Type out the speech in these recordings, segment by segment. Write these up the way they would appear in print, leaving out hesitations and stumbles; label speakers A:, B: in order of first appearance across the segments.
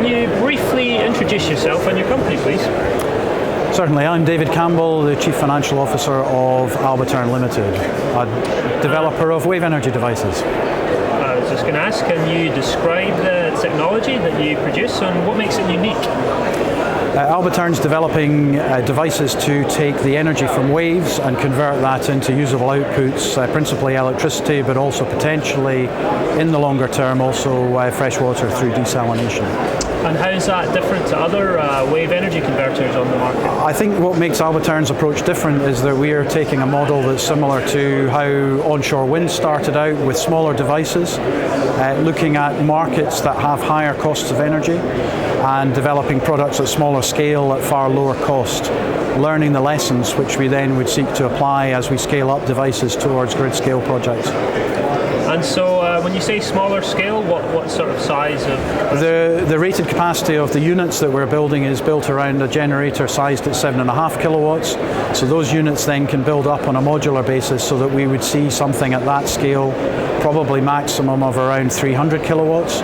A: can you briefly introduce yourself and your company, please?
B: Certainly, I'm David Campbell, the Chief Financial Officer of Albatern Limited, a developer of wave energy devices.
A: I was just going to ask, can you describe the technology that you produce and what makes it unique?
B: Albatern's developing devices to take the energy from waves and convert that into usable outputs, principally electricity, but also potentially, in the longer term, also fresh water through desalination.
A: And how is that different to other wave energy converters on the market?
B: I think what makes Albatern's approach different is that we are taking a model that's similar to how onshore wind started out, with smaller devices, looking at markets that have higher costs of energy and developing products at smaller scale at far lower cost, learning the lessons which we then would seek to apply as we scale up devices towards grid scale projects.
A: And so when you say smaller scale, what sort of size of?
B: The rated capacity of the units that we're building is built around a generator sized at 7.5 kilowatts. So those units then can build up on a modular basis so that we would see something at that scale, probably maximum of around 300 kilowatts.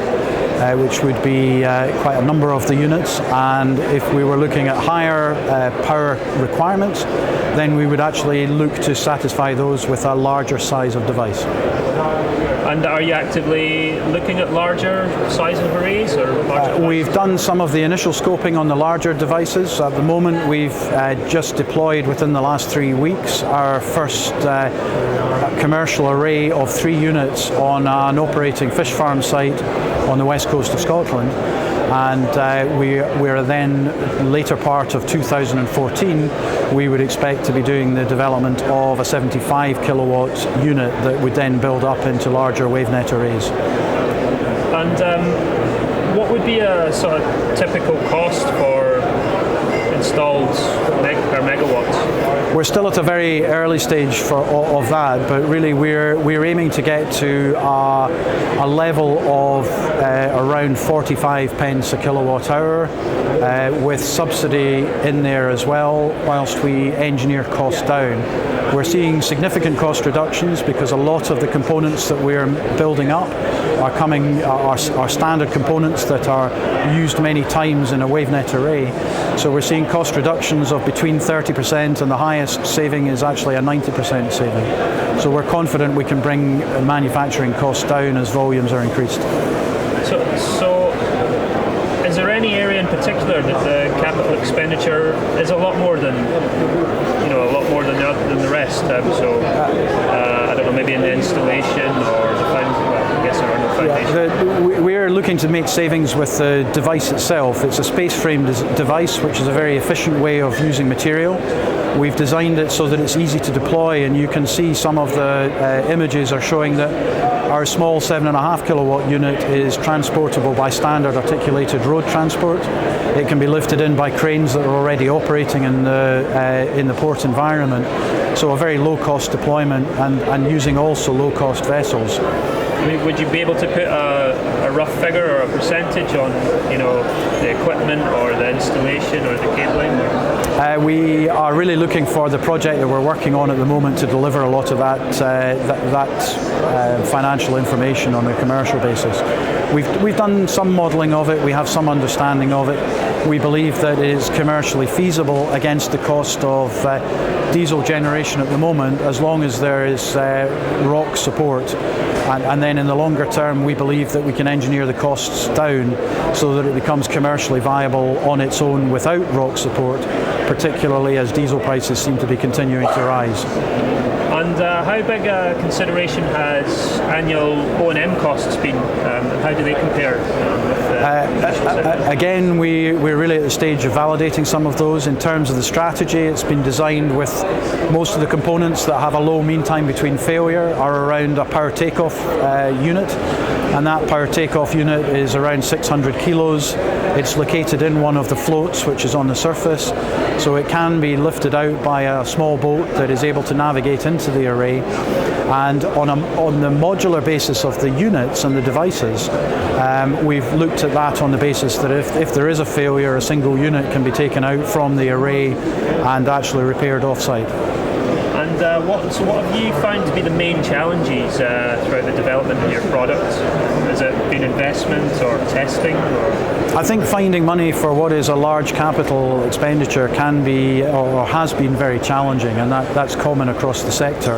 B: Which would be quite a number of the units, and if we were looking at higher power requirements, then we would actually look to satisfy those with a larger size of device.
A: And are you actively looking at larger size of arrays? Or larger
B: we've done some of the initial scoping on the larger devices. At the moment, we've just deployed within the last 3 weeks our first commercial array of 3 units on an operating fish farm site on the west coast of Scotland. And we're then, later part of 2014, we would expect to be doing the development of a 75 kilowatt unit that would then build up into larger WaveNet arrays.
A: And what would be a sort of typical cost for installed per megawatt?
B: We're still at a very early stage of that, but really we're aiming to get to a level of around 45 pence a kilowatt hour, with subsidy in there as well, whilst we engineer costs down. We're seeing significant cost reductions because a lot of the components that we're building up are standard components that are used many times in a WaveNet array. So we're seeing cost reductions of between 30%, and the highest saving is actually a 90% saving. So we're confident we can bring manufacturing costs down as volumes are increased.
A: So is there any area in particular that the capital expenditure is a lot more than, than the rest? I don't know, maybe in the installation or the
B: we're looking to make savings with the device itself. It's a space-framed device, which is a very efficient way of using material. We've designed it so that it's easy to deploy, and you can see some of the images are showing that our small 7.5 kilowatt unit is transportable by standard articulated road transport. It can be lifted in by cranes that are already operating in the port environment. So a very low-cost deployment, and using also low-cost vessels.
A: Would you be able to put a rough figure or a percentage on, the equipment or the installation or the cabling?
B: We are really looking for the project that we're working on at the moment to deliver a lot of that financial information on a commercial basis. We've done some modelling of it. We have some understanding of it. We believe that it is commercially feasible against the cost of diesel generation at the moment, as long as there is ROC support. And then in the longer term, we believe that we can engineer the costs down so that it becomes commercially viable on its own without ROC support, particularly as diesel prices seem to be continuing to rise.
A: And how big a consideration has annual O&M costs been? How do they compare?
B: Again, we're really at the stage of validating some of those. In terms of the strategy, it's been designed with most of the components that have a low mean time between failure are around a power takeoff unit, and that power takeoff unit is around 600 kilos. It's located in one of the floats, which is on the surface, so it can be lifted out by a small boat that is able to navigate into the array. And on the modular basis of the units and the devices, we've looked at that on the basis that if there is a failure, a single unit can be taken out from the array and actually repaired off-site.
A: And what have you found to be the main challenges throughout the development of your product? Has it been investment or testing?
B: I think finding money for what is a large capital expenditure can be or has been very challenging, and that's common across the sector.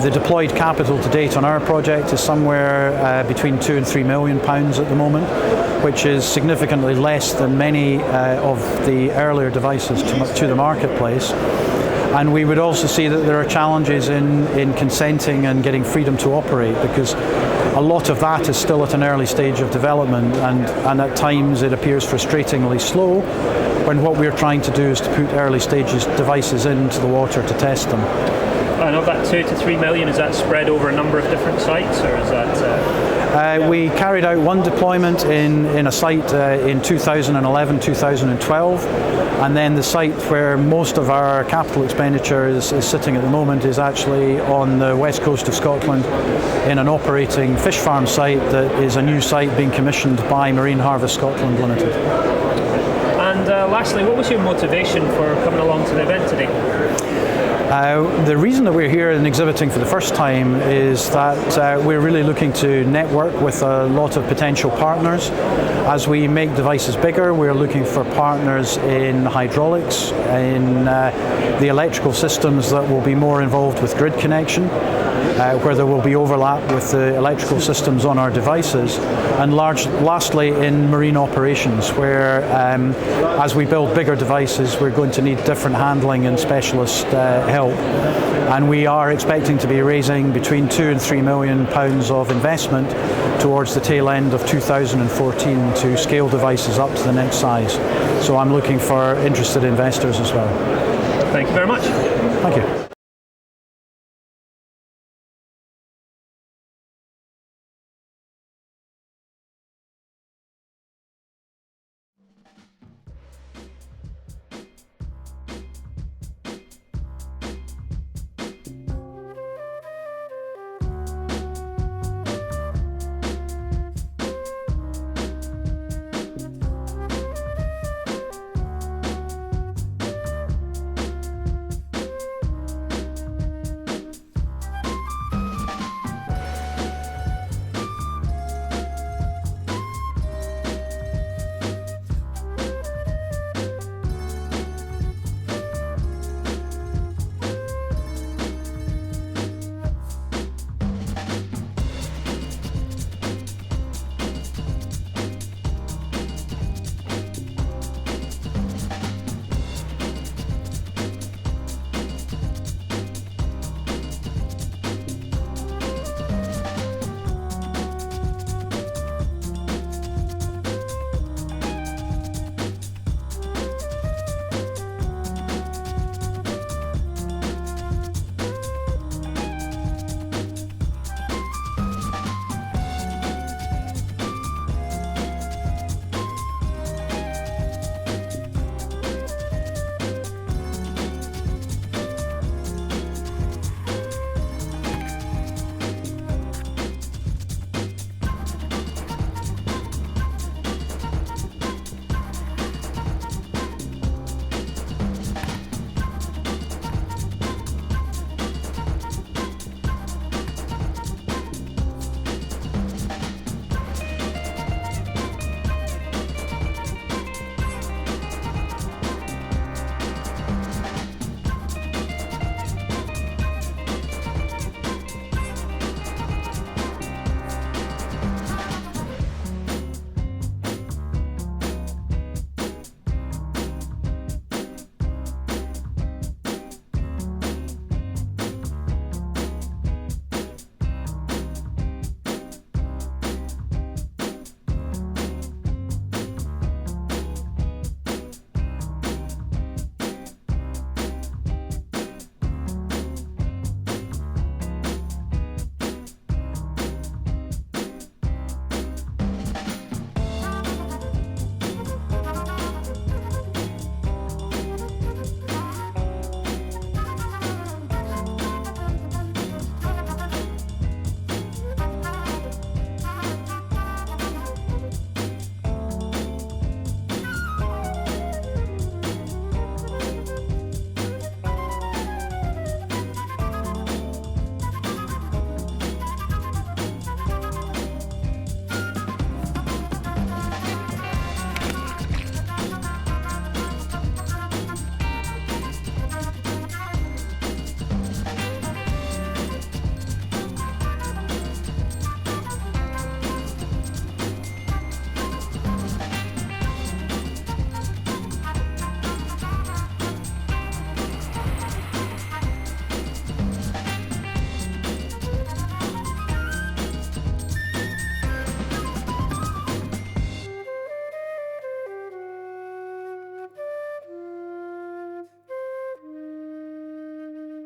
B: The deployed capital to date on our project is somewhere between £2 and £3 million at the moment, which is significantly less than many of the earlier devices to the marketplace. And we would also see that there are challenges in consenting and getting freedom to operate, because a lot of that is still at an early stage of development, and at times it appears frustratingly slow when what we're trying to do is to put early stages devices into the water to test them.
A: And of that 2 to 3 million, is that spread over a number of different sites, or is that?
B: We carried out one deployment in a site in 2011, 2012, and then the site where most of our capital expenditure is sitting at the moment is actually on the west coast of Scotland in an operating fish farm site that is a new site being commissioned by Marine Harvest Scotland Limited.
A: And lastly, what was your motivation for coming along to the event today?
B: The reason that we're here and exhibiting for the first time is that we're really looking to network with a lot of potential partners. As we make devices bigger, we're looking for partners in hydraulics, in the electrical systems that will be more involved with grid connection, where there will be overlap with the electrical systems on our devices, and lastly in marine operations, where as we build bigger devices we're going to need different handling and specialist help, and we are expecting to be raising between £2 and £3 million of investment towards the tail end of 2014 to scale devices up to the next size. So I'm looking for interested investors as well.
A: Thank you very much.
B: Thank you.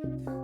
C: you.